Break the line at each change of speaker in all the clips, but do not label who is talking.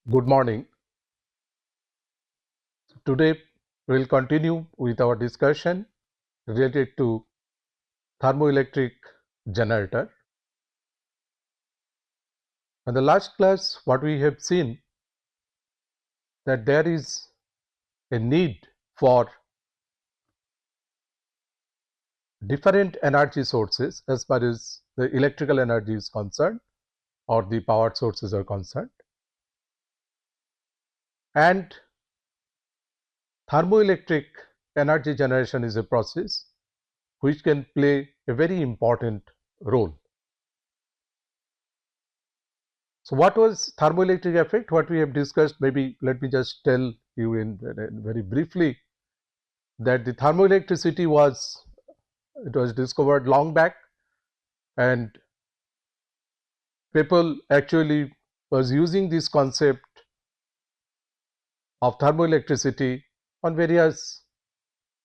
Good morning. Today we will continue with our discussion related to thermoelectric generator. In the last class, what we have seen that there is a need for different energy sources as far as the electrical energy is concerned or the power sources are concerned, and thermoelectric energy generation is a process which can play a very important role. So, what was thermoelectric effect? What we have discussed, maybe let me just tell you in very briefly that the thermoelectricity was discovered long back, and people actually was using this concept of thermoelectricity on various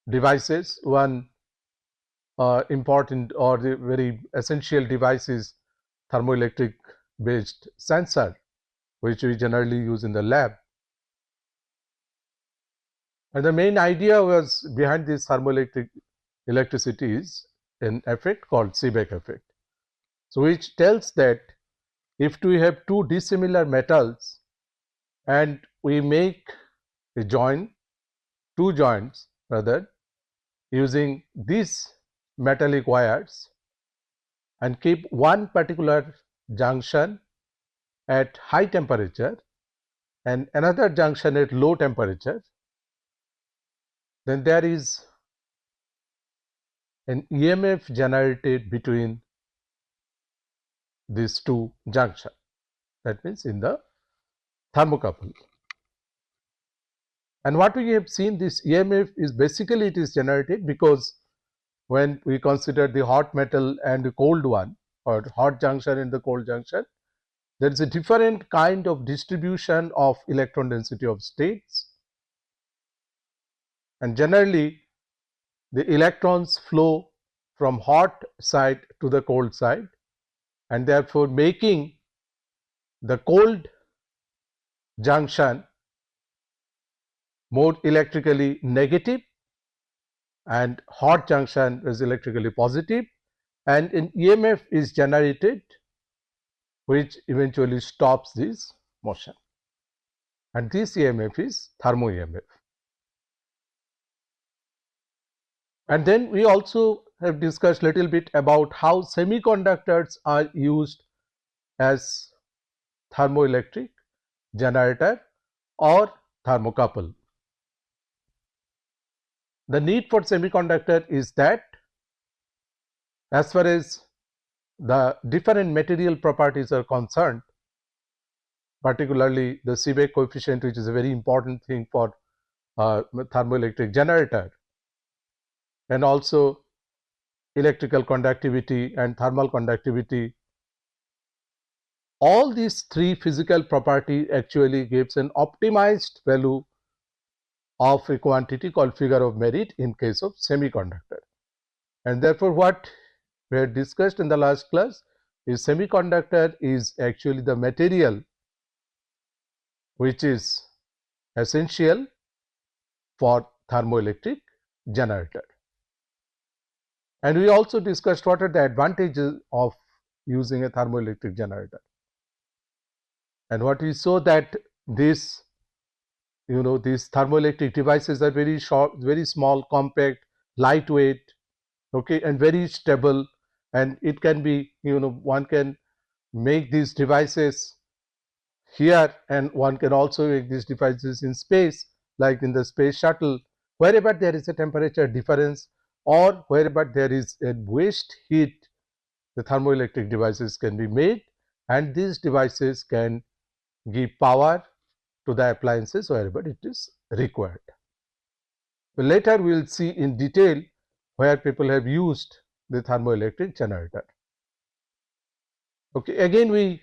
devices. One important or the very essential device is thermoelectric based sensor, which we generally use in the lab. And the main idea was behind this thermoelectric electricity is an effect called Seebeck effect. So, which tells that if we have two dissimilar metals and we make a joint, two joints rather, using these metallic wires and keep one particular junction at high temperature and another junction at low temperature, then there is an EMF generated between these two junctions. That means in the thermocouple. And what we have seen, this EMF is basically it is generated because when we consider the hot metal and the cold one, or hot junction and the cold junction, there is a different kind of distribution of electron density of states, and generally the electrons flow from hot side to the cold side, and therefore making the cold junction more electrically negative and hot junction is electrically positive, and an EMF is generated which eventually stops this motion, and this EMF is thermo EMF. And then we also have discussed little bit about how semiconductors are used as thermoelectric generator or thermocouple. The need for semiconductor is that as far as the different material properties are concerned, particularly the Seebeck coefficient, which is a very important thing for thermoelectric generator, and also electrical conductivity and thermal conductivity. All these three physical property actually gives an optimized value of a quantity called figure of merit in case of semiconductor. And therefore, what we had discussed in the last class is semiconductor is actually the material which is essential for thermoelectric generator. And we also discussed what are the advantages of using a thermoelectric generator. And what we saw that this, these thermoelectric devices are very short, very small, compact, lightweight, okay, and very stable. And it can be, one can make these devices here, and one can also make these devices in space, like in the space shuttle, wherever there is a temperature difference or wherever there is a waste heat, the thermoelectric devices can be made, and these devices can give power to the appliances wherever it is required. So later we will see in detail where people have used the thermoelectric generator. Okay, again we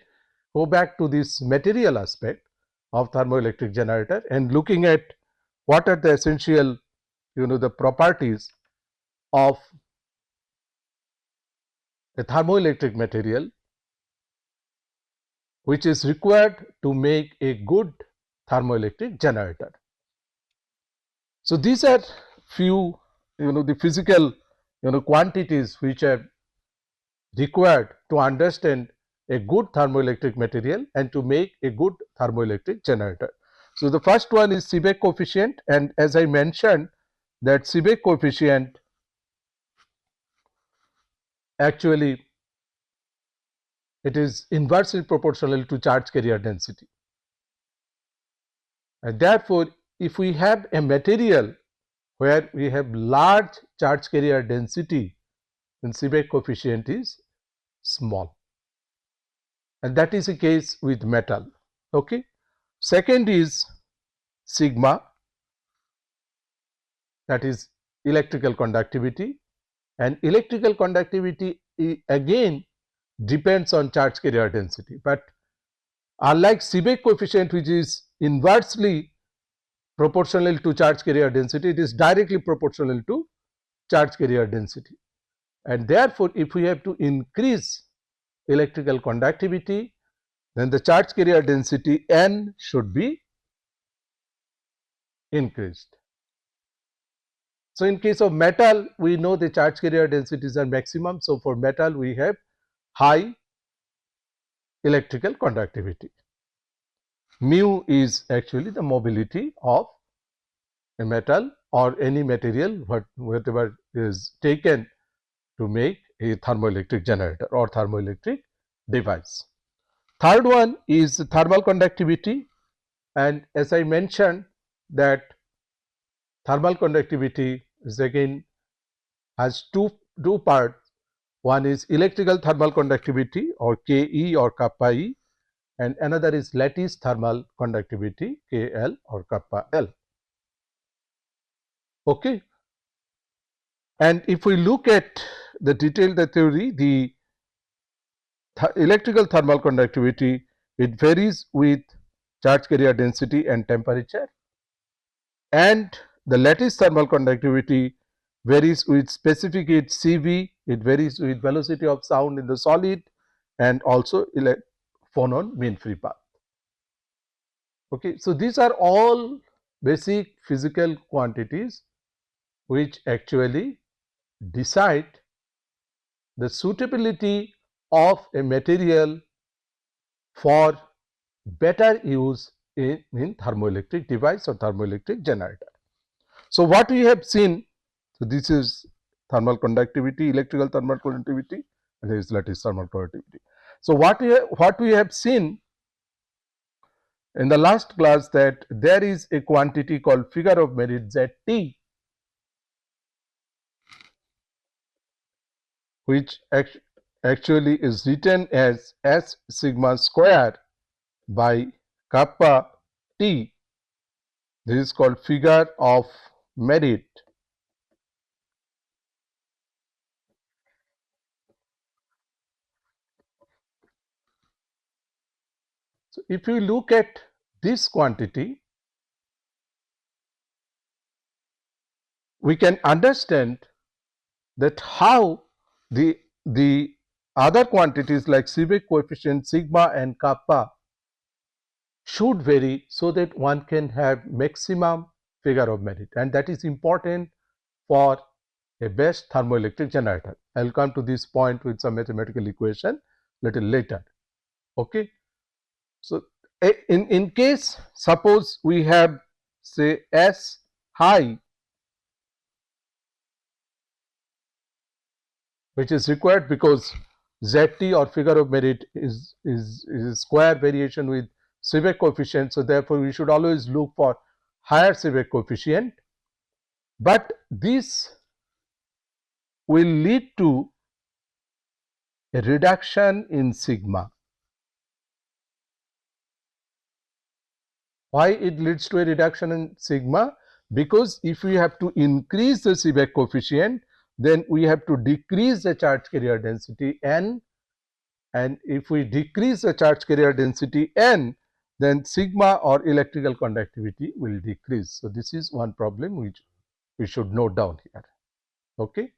go back to this material aspect of thermoelectric generator and looking at what are the essential, the properties of a thermoelectric material which is required to make a good thermoelectric generator. So these are few the physical quantities which are required to understand a good thermoelectric material and to make a good thermoelectric generator. So the first one is Seebeck coefficient, and as I mentioned that Seebeck coefficient actually it is inversely proportional to charge carrier density, and therefore if we have a material where we have large charge carrier density, then Seebeck coefficient is small, and that is the case with metal. Okay. Second is sigma, that is electrical conductivity, and electrical conductivity again depends on charge carrier density, but unlike Seebeck coefficient which is inversely proportional to charge carrier density, it is directly proportional to charge carrier density, and therefore if we have to increase electrical conductivity, then the charge carrier density N should be increased. So in case of metal, we know the charge carrier densities are maximum. So for metal, we have high electrical conductivity. Mu is actually the mobility of a metal or any material whatever is taken to make a thermoelectric generator or thermoelectric device. Third one is thermal conductivity, and as I mentioned that thermal conductivity is again has two parts. One is electrical thermal conductivity or Ke or kappa E, and another is lattice thermal conductivity Kl or kappa L. Okay. And if we look at the detailed theory, the electrical thermal conductivity, it varies with charge carrier density and temperature, and the lattice thermal conductivity varies with specific heat Cv, it varies with velocity of sound in the solid, and also phonon mean free path. Okay, so these are all basic physical quantities which actually decide the suitability of a material for better use in thermoelectric device or thermoelectric generator. So what we have seen, so this is thermal conductivity, electrical thermal conductivity, and there is lattice thermal conductivity. So what we have seen in the last class, that there is a quantity called figure of merit Zt, which actually is written as S sigma square by kappa T. This is called figure of merit. So if you look at this quantity, we can understand that how the other quantities like Seebeck coefficient, sigma and kappa should vary so that one can have maximum figure of merit, and that is important for a best thermoelectric generator. I will come to this point with some mathematical equation little later. Okay. So in case suppose we have say S high, which is required because Zt or figure of merit is square variation with Seebeck coefficient. So therefore we should always look for higher Seebeck coefficient, but this will lead to a reduction in sigma. Why it leads to a reduction in sigma? Because if we have to increase the Seebeck coefficient, then we have to decrease the charge carrier density N, and if we decrease the charge carrier density N, then sigma or electrical conductivity will decrease. So this is one problem which we should note down here. Okay.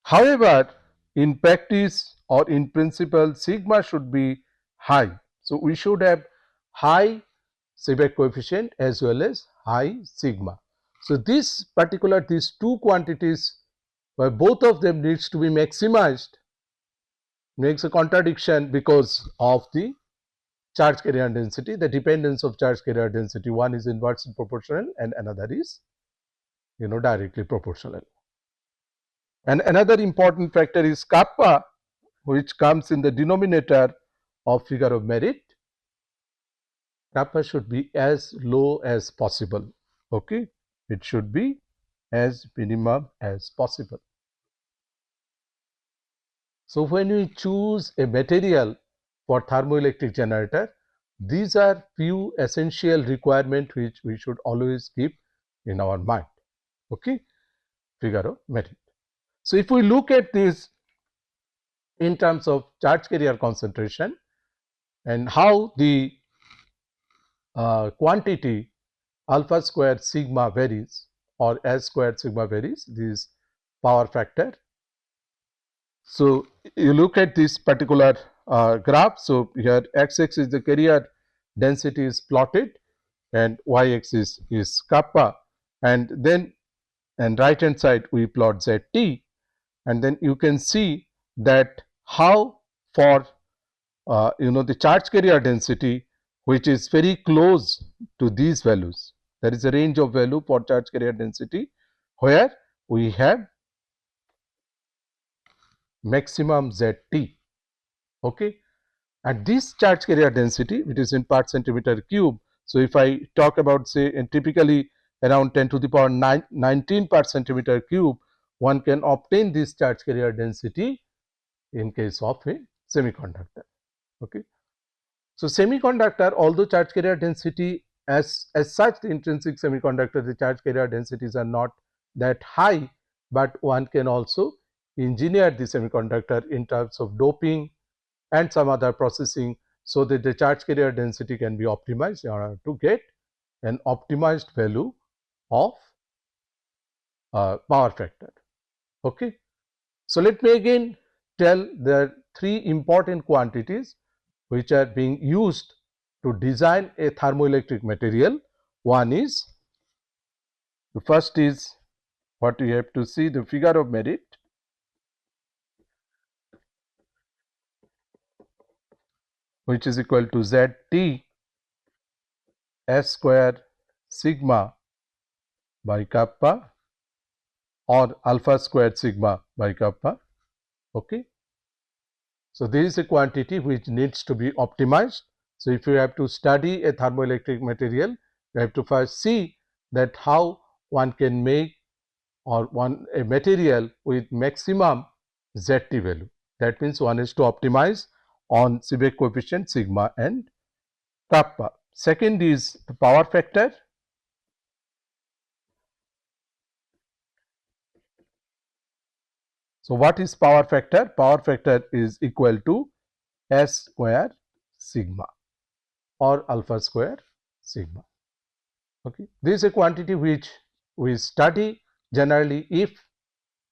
However, in practice or in principle, sigma should be high. So we should have high Seebeck coefficient as well as high sigma. So, these two quantities where both of them needs to be maximized makes a contradiction because of the charge carrier density, the dependence of charge carrier density. One is inversely proportional and another is directly proportional. And another important factor is kappa, which comes in the denominator of figure of merit. Kappa should be as low as possible. Okay, it should be as minimum as possible. So, when we choose a material for thermoelectric generator, these are few essential requirements which we should always keep in our mind. Okay, figure of merit. So, if we look at this in terms of charge carrier concentration and how the quantity alpha square sigma varies or S squared sigma varies, this power factor. So, you look at this particular graph. So, here x-axis is the carrier density is plotted and y-axis is kappa, and then right hand side we plot ZT, and then you can see that how for the charge carrier density, which is very close to these values. There is a range of value for charge carrier density where we have maximum ZT. Okay. At this charge carrier density, which is in part centimeter cube. So, if I talk about say and typically around 10 to the power 19 per centimeter cube, one can obtain this charge carrier density in case of a semiconductor. Okay. So, semiconductor, although charge carrier density as such, the intrinsic semiconductor, the charge carrier densities are not that high, but one can also engineer the semiconductor in terms of doping and some other processing, so that the charge carrier density can be optimized in order to get an optimized value of power factor. Okay. So, let me again tell the three important quantities which are being used to design a thermoelectric material. One is, the first is what we have to see, the figure of merit, which is equal to ZT S square sigma by kappa or alpha squared sigma by kappa. Okay. So, there is a quantity which needs to be optimized. So, if you have to study a thermoelectric material, you have to first see that how one can make or a material with maximum ZT value. That means one is to optimize on Seebeck coefficient sigma and kappa. Second is the power factor. So, what is power factor? Power factor is equal to S square sigma or alpha square sigma. Okay. This is a quantity which we study generally if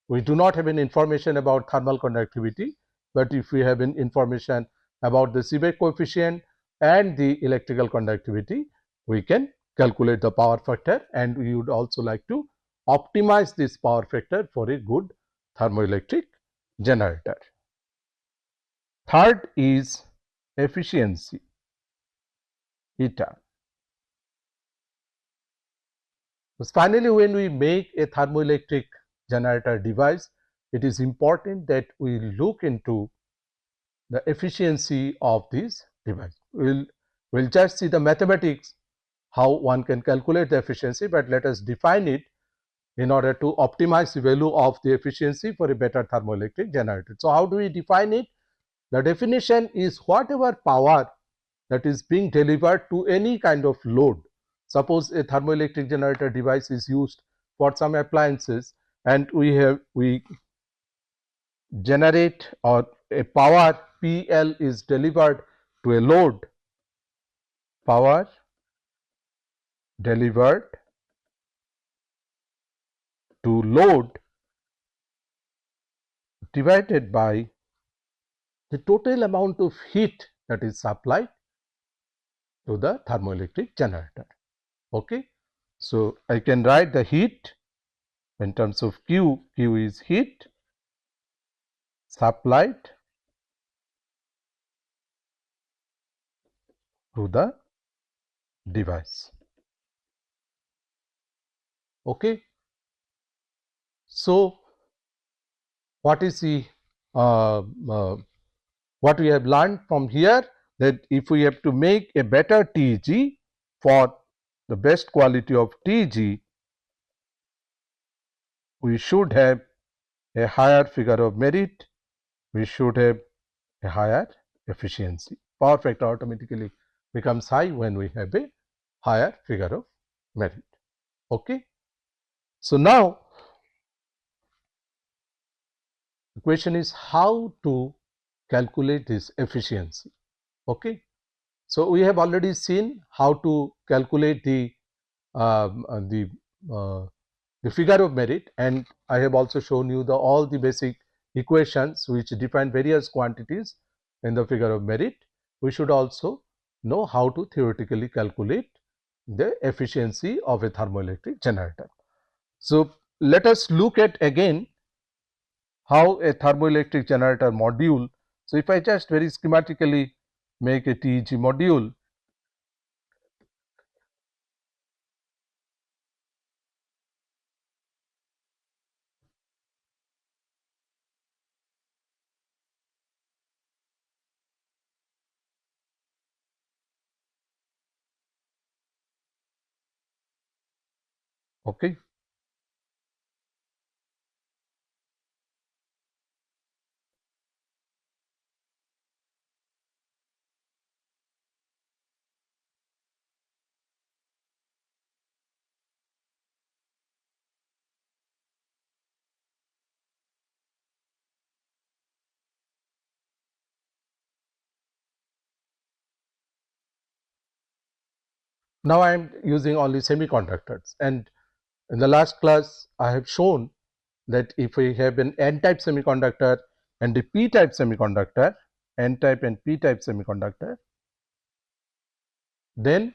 we do not have any information about thermal conductivity, but if we have an information about the Seebeck coefficient and the electrical conductivity, we can calculate the power factor, and we would also like to optimize this power factor for a good thermoelectric generator. Third is efficiency, eta. Finally, when we make a thermoelectric generator device, it is important that we look into the efficiency of this device. We'll just see the mathematics, how one can calculate the efficiency, but let us define it in order to optimize the value of the efficiency for a better thermoelectric generator. So, how do we define it? The definition is whatever power that is being delivered to any kind of load. Suppose a thermoelectric generator device is used for some appliances, and we generate or a power PL is delivered to a load, power delivered to load divided by the total amount of heat that is supplied to the thermoelectric generator. Okay. So, I can write the heat in terms of Q. Q is heat supplied to the device. Okay. So, what is the what we have learned from here, that if we have to make a better TEG, for the best quality of TEG, we should have a higher figure of merit, we should have a higher efficiency. Power factor automatically becomes high when we have a higher figure of merit. Okay. So, now the question is how to calculate this efficiency. Okay. So, we have already seen how to calculate um, uh, the uh, the figure of merit, and I have also shown you all the basic equations which define various quantities in the figure of merit. We should also know how to theoretically calculate the efficiency of a thermoelectric generator. So, let us look at again how a thermoelectric generator module. So, if I just very schematically make a TEG module, okay. Now, I am using only semiconductors, and in the last class I have shown that if we have an n-type semiconductor and a p-type semiconductor, n-type and p-type semiconductor, then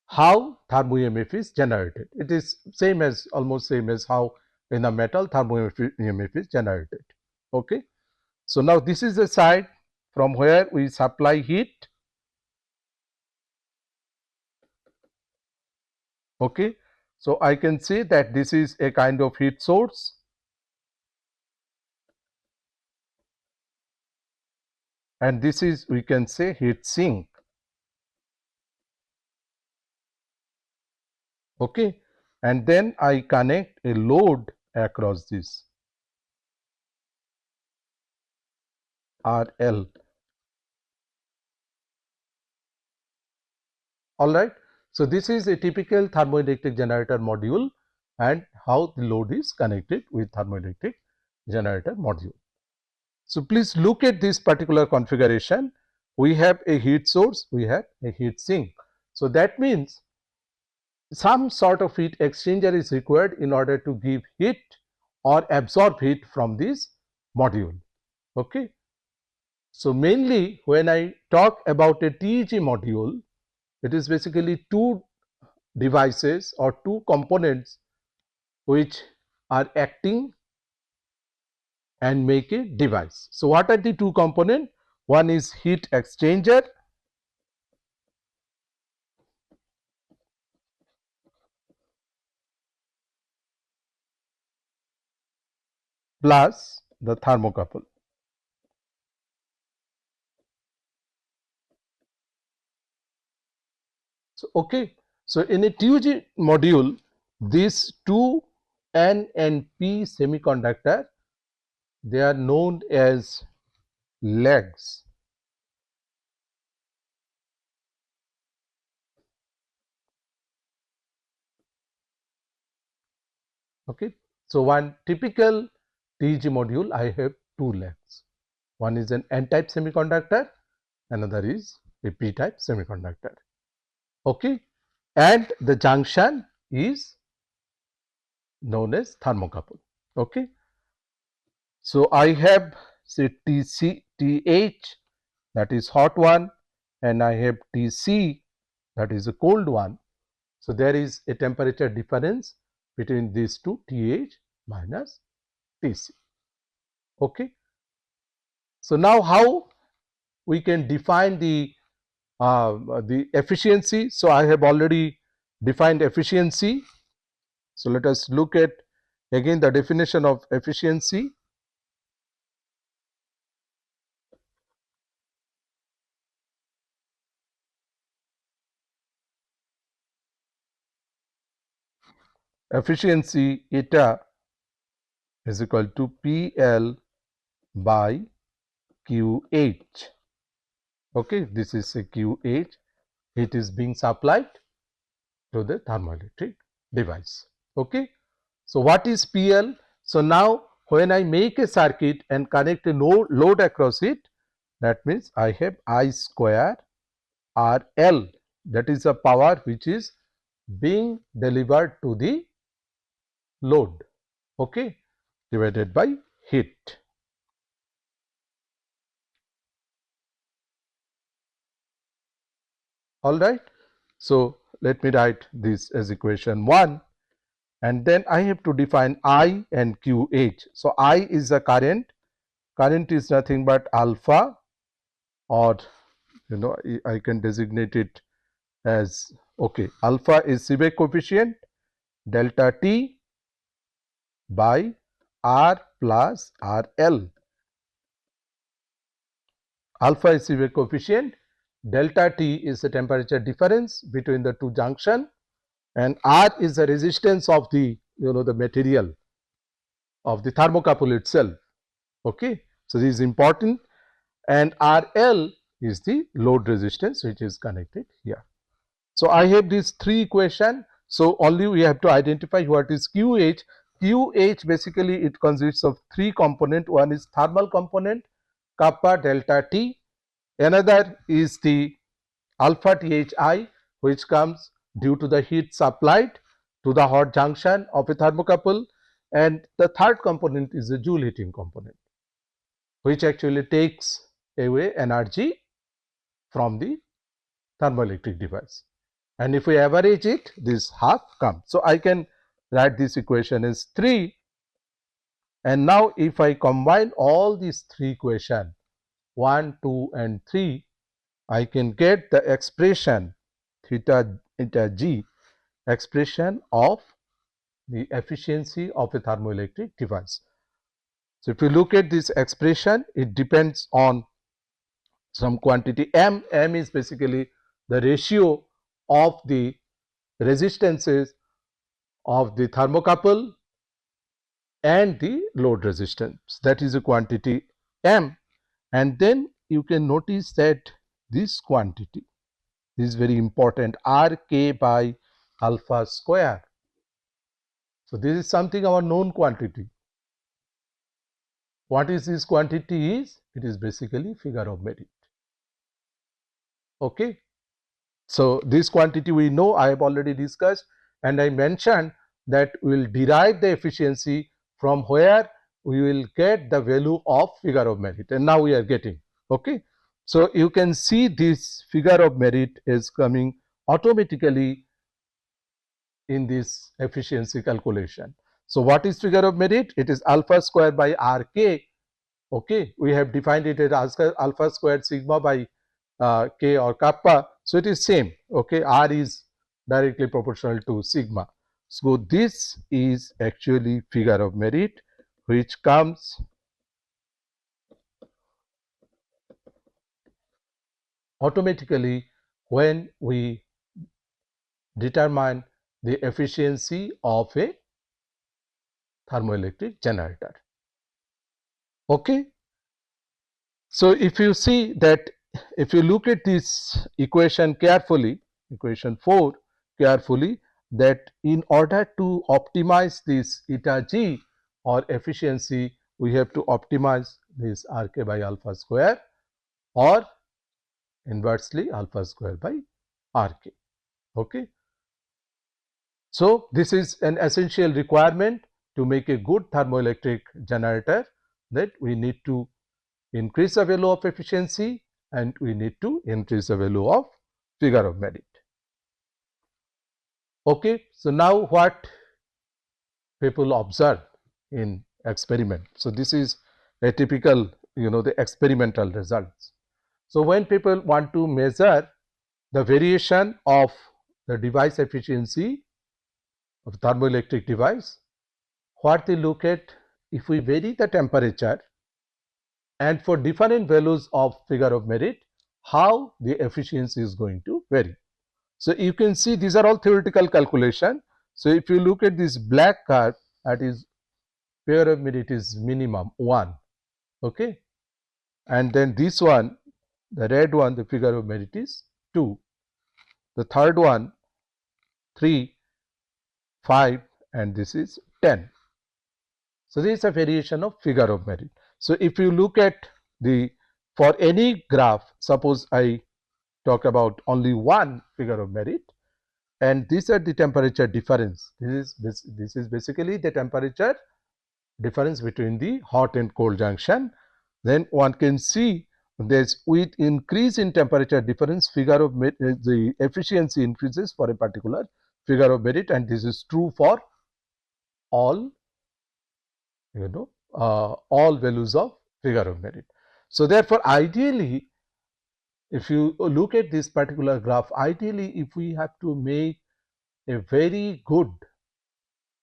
how thermo EMF is generated. It is same as, almost same as how in a metal thermo EMF is generated. Okay. So, now this is the side from where we supply heat. Okay. So, I can say that this is a kind of heat source, and this is, we can say, heat sink. Okay. And then I connect a load across this RL. All right. So, this is a typical thermoelectric generator module and how the load is connected with thermoelectric generator module. So, please look at this particular configuration. We have a heat source, we have a heat sink. So, that means some sort of heat exchanger is required in order to give heat or absorb heat from this module. Okay. So, mainly when I talk about a TEG module, it is basically two devices or two components which are acting and make a device. So, what are the two components? One is heat exchanger plus the thermocouple. So, okay. So, in a TEG module, these two N and P semiconductor, they are known as legs. Okay. So, one typical TEG module, I have two legs. One is an N-type semiconductor, another is a P-type semiconductor. Okay. And the junction is known as thermocouple. Okay. So, I have say TH, that is hot one, and I have TC, that is a cold one. So there is a temperature difference between these two, Th minus Tc. Okay. So now how we can define the efficiency? So I have already defined efficiency. So let us look at again the definition of efficiency. Efficiency eta is equal to PL by QH. Okay, this is a QH. It is being supplied to the thermoelectric device. Okay. So what is PL? So now when I make a circuit and connect a load across it, that means I have I square RL, that is the power which is being delivered to the load, okay, divided by heat. All right. So let me write this as equation 1, and then I have to define I and QH. So I is the current. Current is nothing but alpha, or I can designate it as, okay, alpha is Seebeck coefficient delta T by R plus RL. Alpha is Seebeck coefficient, delta T is the temperature difference between the two junction, and R is the resistance of the the material of the thermocouple itself. Okay, so this is important, and RL is the load resistance which is connected here. So I have these three equation. So only we have to identify what is QH. QH basically it consists of three component. One is thermal component, kappa delta T. Another is the alpha THI, which comes due to the heat supplied to the hot junction of a thermocouple, and the third component is the Joule heating component, which actually takes away energy from the thermoelectric device. And if we average it, this half comes. So I can write this equation as 3, and now if I combine all these three equations 1, 2 and 3, I can get the expression theta G, expression of the efficiency of a thermoelectric device. So if you look at this expression, it depends on some quantity m. M is basically the ratio of the resistances of the thermocouple and the load resistance, that is a quantity m. And then you can notice that this quantity is very important, Rk by alpha square. So this is something our known quantity. What is this quantity is? It is basically figure of merit. Okay. So this quantity we know, I have already discussed, and I mentioned that we will derive the efficiency from where we will get the value of figure of merit, and now we are getting. Okay. So you can see this figure of merit is coming automatically in this efficiency calculation. So what is figure of merit? It is alpha square by Rk. Okay, we have defined it as alpha squared sigma by K or kappa. So it is same. Okay, R is directly proportional to sigma. So this is actually figure of merit, which comes automatically when we determine the efficiency of a thermoelectric generator. Okay. So if you see that, if you look at this equation carefully, equation 4 carefully, that in order to optimize this eta G or efficiency, we have to optimize this Rk by alpha square, or inversely alpha square by Rk. Okay. So this is an essential requirement to make a good thermoelectric generator, that we need to increase the value of efficiency and we need to increase the value of figure of merit. Okay, so now what people observe in experiment. So this is a typical, the experimental results. So when people want to measure the variation of the device efficiency of thermoelectric device, what they look at, if we vary the temperature and for different values of figure of merit, how the efficiency is going to vary. So you can see these are all theoretical calculation. So if you look at this black curve, that is figure of merit is minimum 1, okay, and then this one, the red one, the figure of merit is 2, the third one 3, 5, and this is 10. So this is a variation of figure of merit. So if you look at the, for any graph, suppose I talk about only one figure of merit, and these are the temperature difference. This is basically the temperature difference between the hot and cold junction. Then one can see there's with increase in temperature difference, figure of merit, the efficiency increases for a particular figure of merit, and this is true for all, all values of figure of merit. So therefore, ideally, if you look at this particular graph, ideally, if we have to make a very good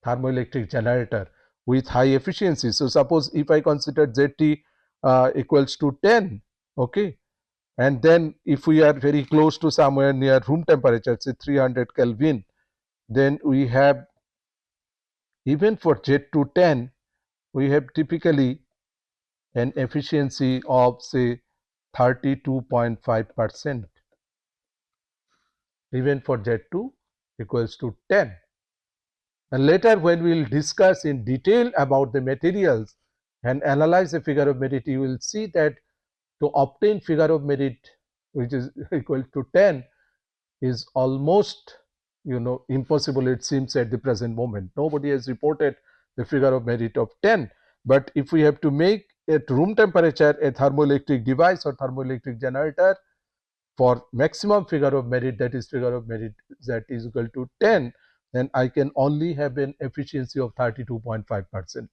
thermoelectric generator with high efficiency. So suppose if I consider ZT equals to 10, okay, and then if we are very close to somewhere near room temperature, say 300 Kelvin, then we have, even for Z to 10, we have typically an efficiency of say 32.5%, even for Z2 equals to 10. And later when we will discuss in detail about the materials and analyze the figure of merit, you will see that to obtain figure of merit which is equal to 10 is almost, impossible, it seems, at the present moment. Nobody has reported the figure of merit of 10. But if we have to make at room temperature a thermoelectric device or thermoelectric generator for maximum figure of merit, that is figure of merit Z is equal to 10, then I can only have an efficiency of 32.5%.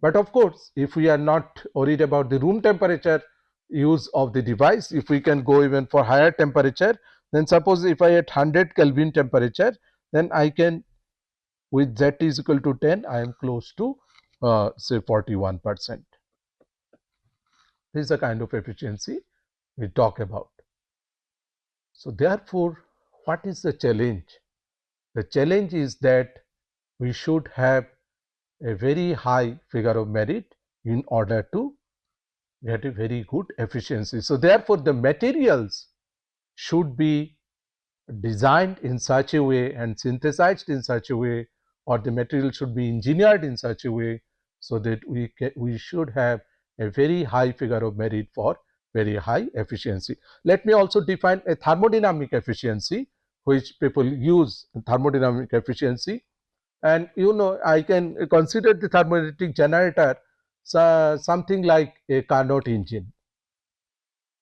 But of course, if we are not worried about the room temperature use of the device, if we can go even for higher temperature, then suppose if I at 100 Kelvin temperature, then I can, with Z is equal to 10, I am close to say 41%. This is the kind of efficiency we talk about. So therefore, what is the challenge? The challenge is that we should have a very high figure of merit in order to get a very good efficiency. So therefore, the materials should be designed in such a way and synthesized in such a way, or the material should be engineered in such a way, so that we should have a very high figure of merit for very high efficiency. Let me also define a thermodynamic efficiency, which people use thermodynamic efficiency. And I can consider the thermoelectric generator something like a Carnot engine.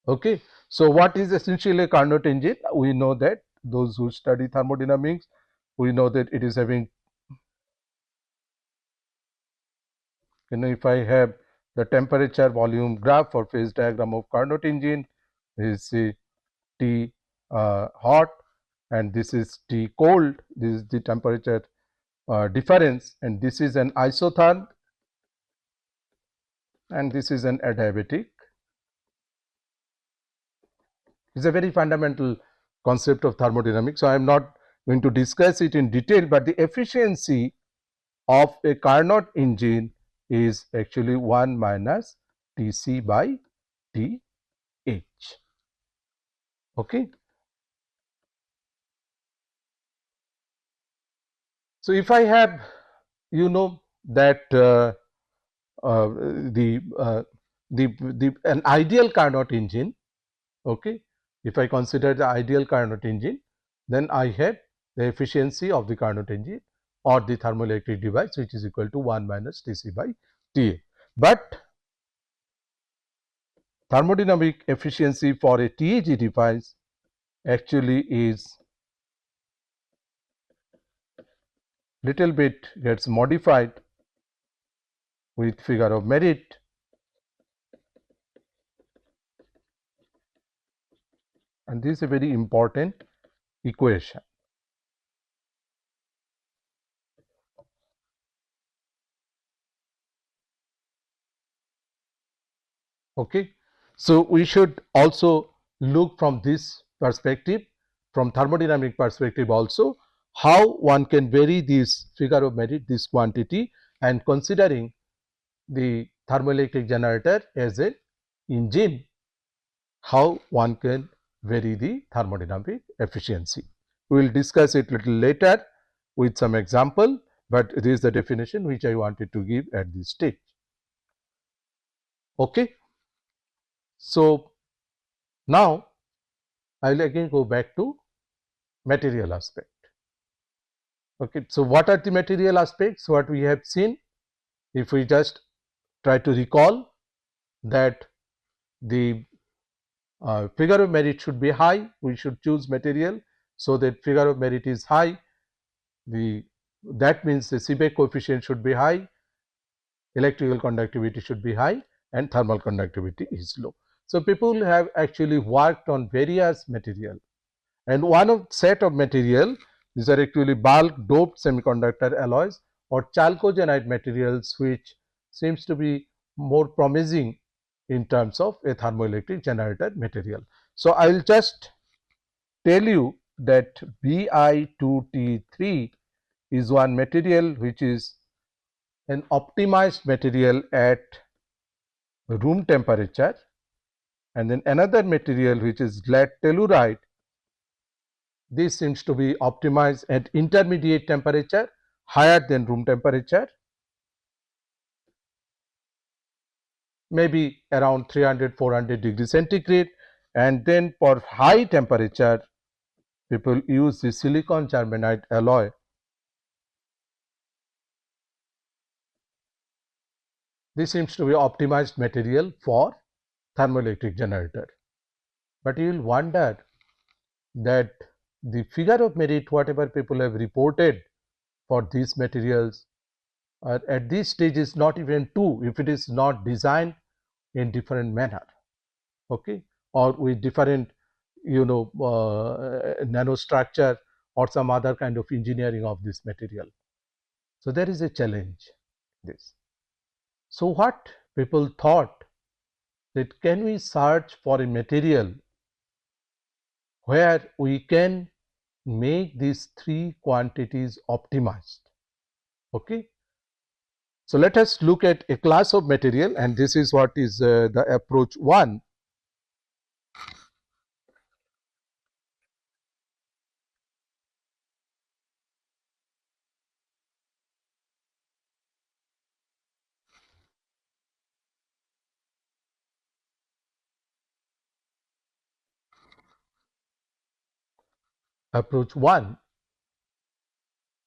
Okay, so what is essentially a Carnot engine? We know that those who study thermodynamics, we know that it is having, if I have the temperature volume graph or phase diagram of Carnot engine, this is T hot and this is T cold, this is the temperature difference, and this is an isotherm and this is an adiabatic. It is a very fundamental concept of thermodynamics. So I am not going to discuss it in detail, but the efficiency of a Carnot engine is actually 1 minus Tc by Th. Okay. So if I have, that an ideal Carnot engine, okay, if I consider the ideal Carnot engine, then I have the efficiency of the Carnot engine or the thermoelectric device, which is equal to 1 minus Tc by Ta. But thermodynamic efficiency for a TEG device actually is little bit gets modified with figure of merit. And this is a very important equation. Okay. So, we should also look from this perspective, from thermodynamic perspective also, how one can vary this figure of merit, this quantity, and considering the thermoelectric generator as an engine, how one can vary the thermodynamic efficiency. We will discuss it little later with some example, but this is the definition which I wanted to give at this stage. Okay. So, now I will again go back to material aspect. Okay. So, what are the material aspects? What we have seen, if we just try to recall that the figure of merit should be high, we should choose material so that figure of merit is high. That means the Seebeck coefficient should be high, electrical conductivity should be high, and thermal conductivity is low. So, people have actually worked on various material, and one of set of material, these are actually bulk doped semiconductor alloys or chalcogenide materials, which seems to be more promising in terms of a thermoelectric generator material. So, I will just tell you that Bi2T3 is one material which is an optimized material at room temperature, and then another material which is glatt telluride. This seems to be optimized at intermediate temperature, higher than room temperature, maybe around 300-400 degrees centigrade, and then for high temperature people use the silicon germanide alloy. This seems to be optimized material for thermoelectric generator. But you will wonder that the figure of merit, whatever people have reported for these materials, at this stage is not even 2 if it is not designed in different manner, okay, or with different nanostructure or some other kind of engineering of this material. So, there is a challenge this. So, what people thought that can we search for a material where we can make these 3 quantities optimized. Okay. So, let us look at a class of material, and this is what is the approach 1. Approach 1,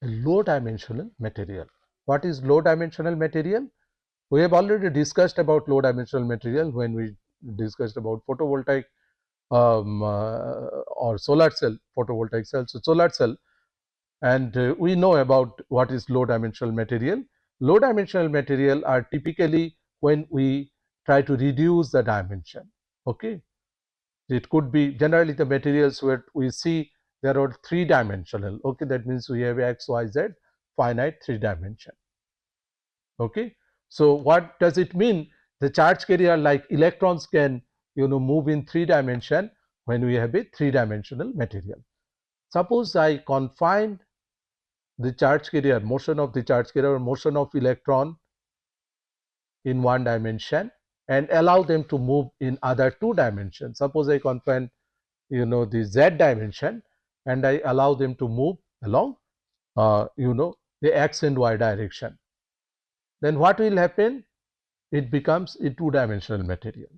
a low dimensional material. What is low dimensional material? We have already discussed about low dimensional material when we discussed about photovoltaic or solar cell, photovoltaic cells, so solar cell, and we know about what is low dimensional material. Low dimensional material are typically when we try to reduce the dimension. Okay, it could be generally the materials where we see there are 3 dimensional. Okay, that means we have x, y, z, finite 3 dimension. Okay, so what does it mean? The charge carrier like electrons can move in 3 dimension when we have a 3 dimensional material. Suppose I confine the charge carrier, motion of the charge carrier or motion of electron in 1 dimension and allow them to move in other 2 dimensions. Suppose I confine the z dimension and I allow them to move along the x and y direction. Then what will happen? It becomes a 2 dimensional material.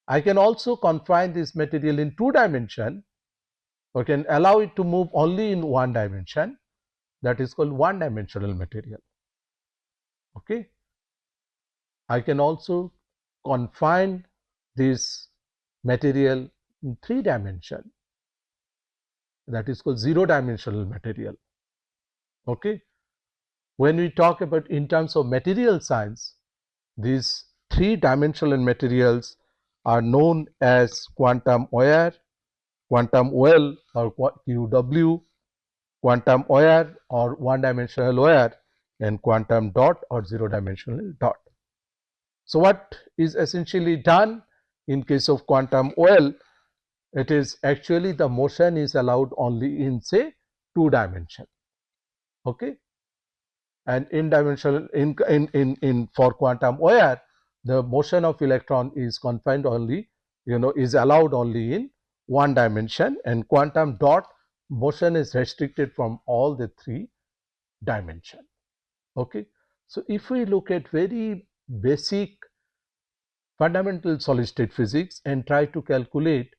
I can also confine this material in 2 dimension or can allow it to move only in 1 dimension, that is called 1 dimensional material. Okay. I can also confine this material in 3 dimension, that is called 0 dimensional material. Okay. when we talk about in terms of material science, these three-dimensional materials are known as quantum wire, quantum well or QW, quantum wire or one-dimensional wire, and quantum dot or zero-dimensional dot. So what is essentially done in case of quantum well? It is actually the motion is allowed only in say 2 dimension. Okay, and in dimensional in for quantum wire, the motion of electron is confined only, is allowed only in 1 dimension, and quantum dot motion is restricted from all the 3 dimension. Okay, so if we look at very basic fundamental solid state physics and try to calculate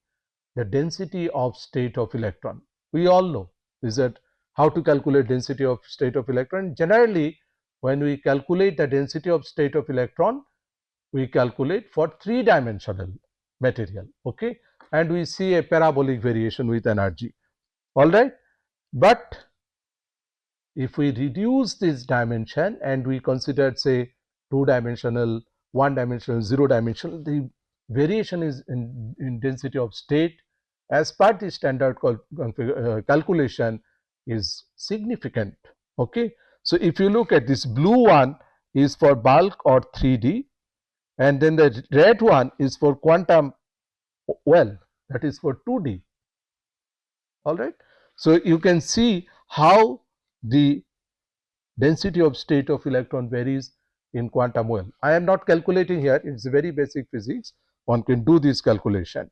the density of state of electron, we all know is that how to calculate density of state of electron. Generally, when we calculate the density of state of electron, we calculate for 3-dimensional material, okay, and we see a parabolic variation with energy, all right. But if we reduce this dimension and we consider say 2-dimensional, 1-dimensional, 0-dimensional, the variation is in density of state as per the standard calculation is significant. Okay, so if you look at this blue one is for bulk or 3D, and then the red one is for quantum well, that is for 2D. All right, so you can see how the density of state of electron varies in quantum well. I am not calculating here, it is very basic physics, one can do this calculation.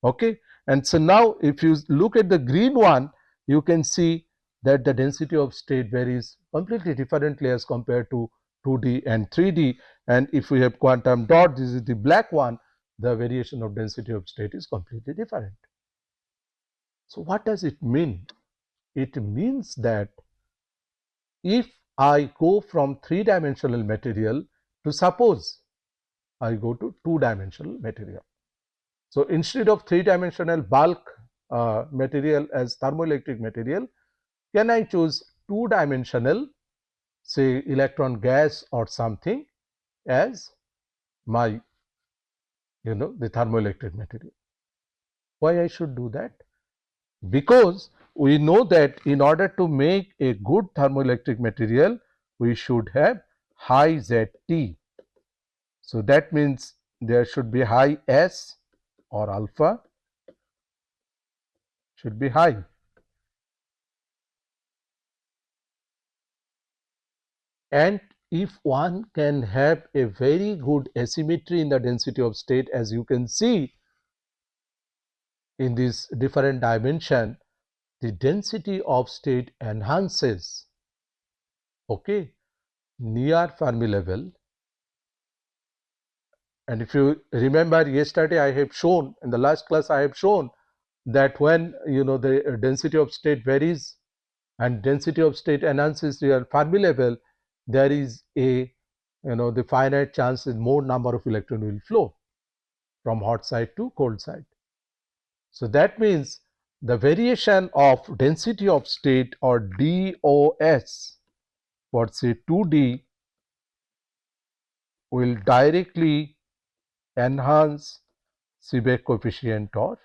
Okay, and so now if you look at the green one, you can see that the density of state varies completely differently as compared to 2D and 3D, and if we have quantum dot, this is the black one, the variation of density of state is completely different. So what does it mean? It means that if I go from 3-dimensional material to suppose I go to 2-dimensional material. So instead of 3-dimensional bulk material as thermoelectric material, can I choose 2-dimensional say electron gas or something as my the thermoelectric material? Why I should do that? Because we know that in order to make a good thermoelectric material, we should have high ZT. So that means there should be high S or alpha should be high. And if one can have a very good asymmetry in the density of state, as you can see in this different dimension, the density of state enhances, okay, near Fermi level. And if you remember yesterday, I have shown in the last class, I have shown that when the density of state varies and density of state enhances near Fermi level, there is a the finite chance that more number of electron will flow from hot side to cold side. So that means the variation of density of state or DOS for say 2D will directly enhance Seebeck coefficient or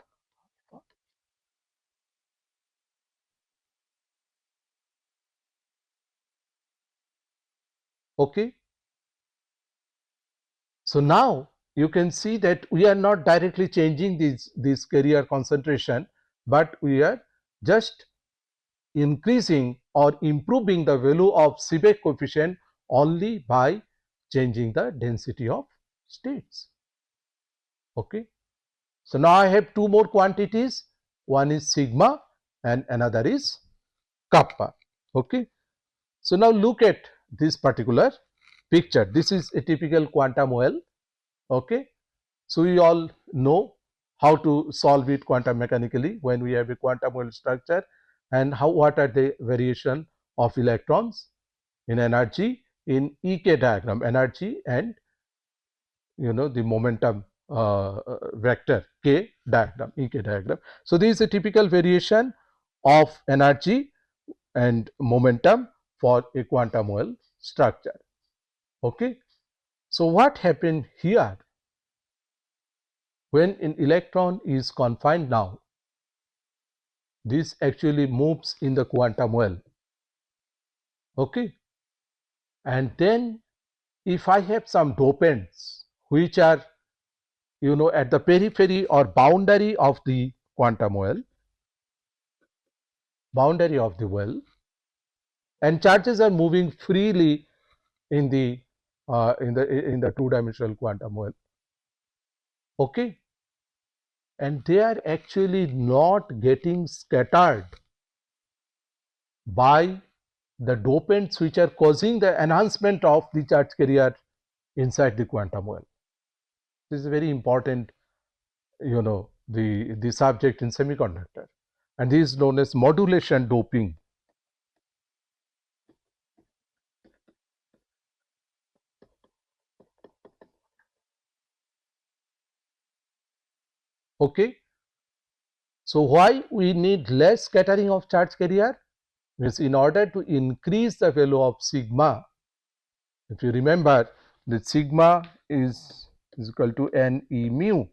okay. So now you can see that we are not directly changing this carrier concentration, but we are just increasing or improving the value of Seebeck coefficient only by changing the density of states. Okay. So now I have two more quantities, one is sigma and another is kappa. Okay. So now look at this particular picture. This is a typical quantum well. Okay. So we all know how to solve it quantum mechanically when we have a quantum well structure, and what are the variation of electrons in energy in EK diagram, energy and the momentum vector K diagram, EK diagram. So this is a typical variation of energy and momentum for a quantum well structure. Okay. So what happened here? When an electron is confined now, this actually moves in the quantum well. Okay. And then if I have some dopants which are at the periphery or boundary of the quantum well, and charges are moving freely in the two-dimensional quantum well. Okay. And they are actually not getting scattered by the dopants which are causing the enhancement of the charge carrier inside the quantum well. This is very important, the subject in semiconductor, and this is known as modulation doping. Okay. So why we need less scattering of charge carrier? Means in order to increase the value of sigma, if you remember that sigma is equal to NE mu.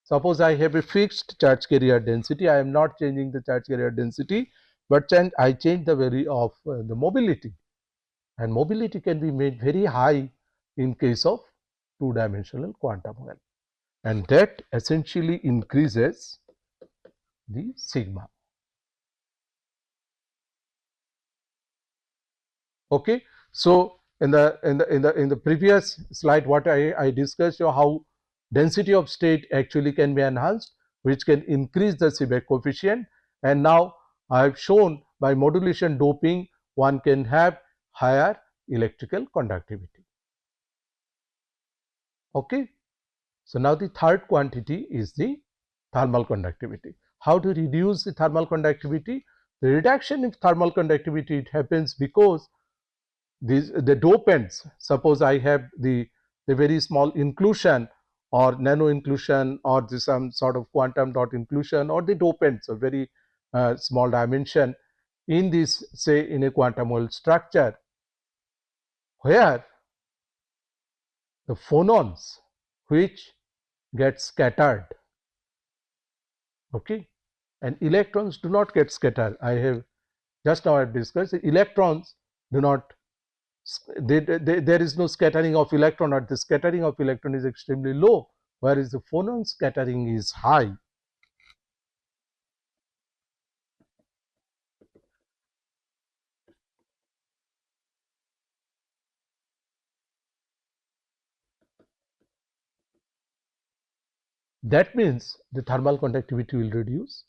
Suppose I have a fixed charge carrier density, I am not changing the charge carrier density, but I change the value of the mobility, and mobility can be made very high in case of two-dimensional quantum well, and that essentially increases the sigma. Okay. So in the previous slide, what I discussed how density of state actually can be enhanced, which can increase the Seebeck coefficient, and now I have shown by modulation doping one can have higher electrical conductivity. Okay. So now the third quantity is the thermal conductivity. How to reduce the thermal conductivity? The reduction in thermal conductivity, it happens because the dopants, suppose I have the very small inclusion or nano inclusion or some sort of quantum dot inclusion, or the dopants of very small dimension in this, say in a quantum well structure, where the phonons which get scattered, okay, and electrons do not get scattered. I have just now I have discussed electrons do not, there is no scattering of electron, or the scattering of electron is extremely low, whereas the phonon scattering is high. That means the thermal conductivity will reduce.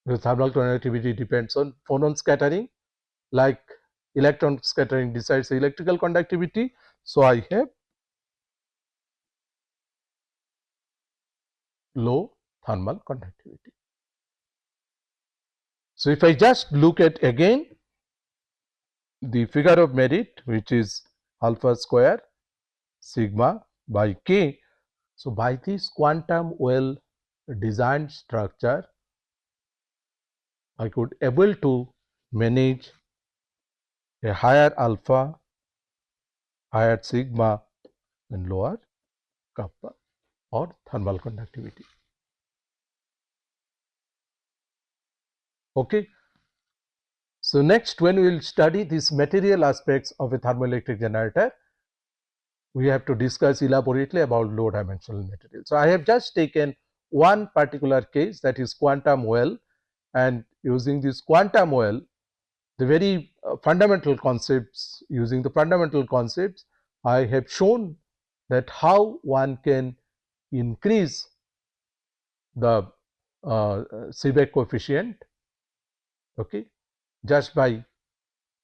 The thermal conductivity depends on phonon scattering, like electron scattering decides the electrical conductivity. So I have low thermal conductivity. So if I just look at again the figure of merit, which is alpha square sigma by k. So by this quantum well designed structure, I could able to manage a higher alpha, higher sigma, and lower kappa or thermal conductivity. Okay. So next, when we will study these material aspects of a thermoelectric generator, we have to discuss elaborately about low dimensional material. So I have just taken one particular case, that is quantum well, and using this quantum well, the very fundamental concepts, using the fundamental concepts, I have shown that how one can increase the Seebeck coefficient, okay, just by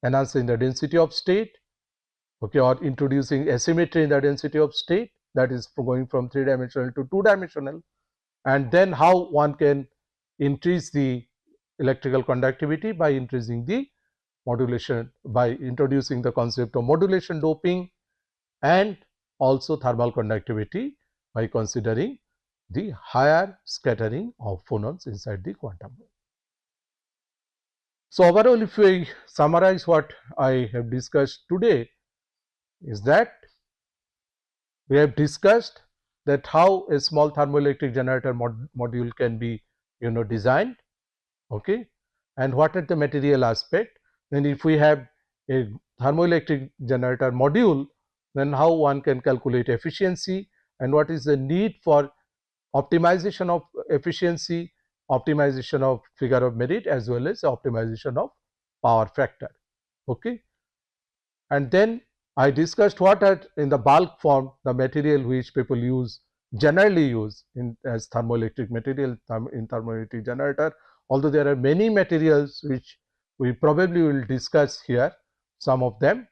enhancing the density of state, okay, or introducing asymmetry in the density of state, that is going from three-dimensional to two-dimensional, and then how one can increase the electrical conductivity by increasing the modulation, by introducing the concept of modulation doping, and also thermal conductivity by considering the higher scattering of phonons inside the quantum well. So overall, if we summarize what I have discussed today, is that we have discussed that how a small thermoelectric generator module can be designed, okay, and what are the material aspect. Then if we have a thermoelectric generator module, then how one can calculate efficiency and what is the need for optimization of efficiency, optimization of figure of merit, as well as optimization of power factor, okay. And then I discussed what are in the bulk form the material which people generally use in as thermoelectric material in thermoelectric generator, although there are many materials which we probably will discuss here, some of them,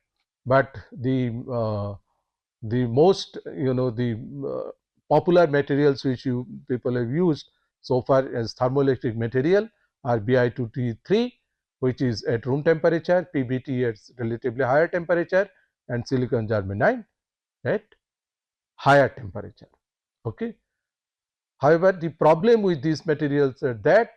but the most the popular materials which people have used so far as thermoelectric material are Bi2T3, which is at room temperature, PBT at relatively higher temperature, and silicon germanium at higher temperature, okay. However, the problem with these materials is that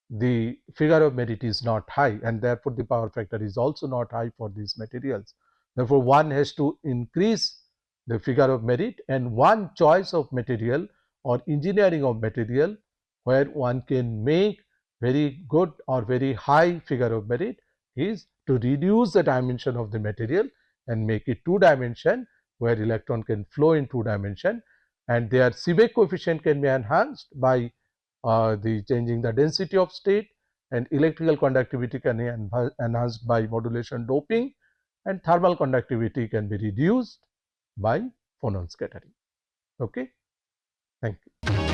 the figure of merit is not high, and therefore the power factor is also not high for these materials. Therefore, one has to increase the figure of merit, and one choice of material or engineering of material where one can make very good or very high figure of merit is to reduce the dimension of the material and make it two dimension, where electron can flow in two dimension, and their Seebeck coefficient can be enhanced by the changing the density of state, and electrical conductivity can be enhanced by modulation doping, and thermal conductivity can be reduced by phonon scattering. Okay, thank you.